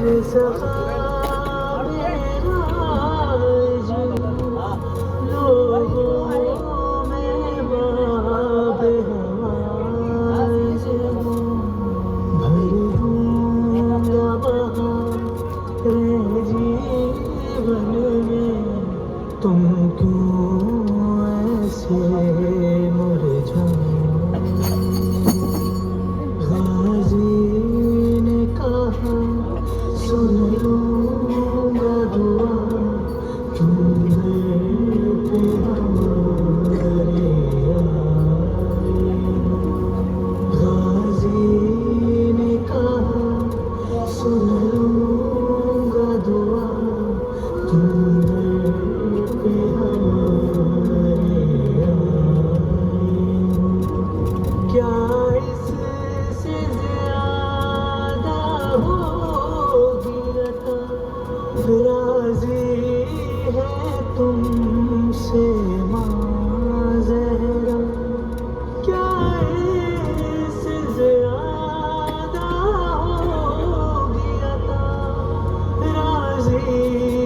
सखा मेरा जो लोगों में बाब हवाए जो भर दूंगा बहारे जीवन में तुम क्यों ऐसे मुरझाए। गाजी ने कहा सुन लूंगा दुआ तुम दर पे हमारे आए। गाजी ने कहा सुन लूंगा दुआ तुम दर पे हमारे आए। क्या इससे ज्यादा होगी अता राजी है तुमसे माँ ज़हरा। क्या इससे ज्यादा होगी अता राजी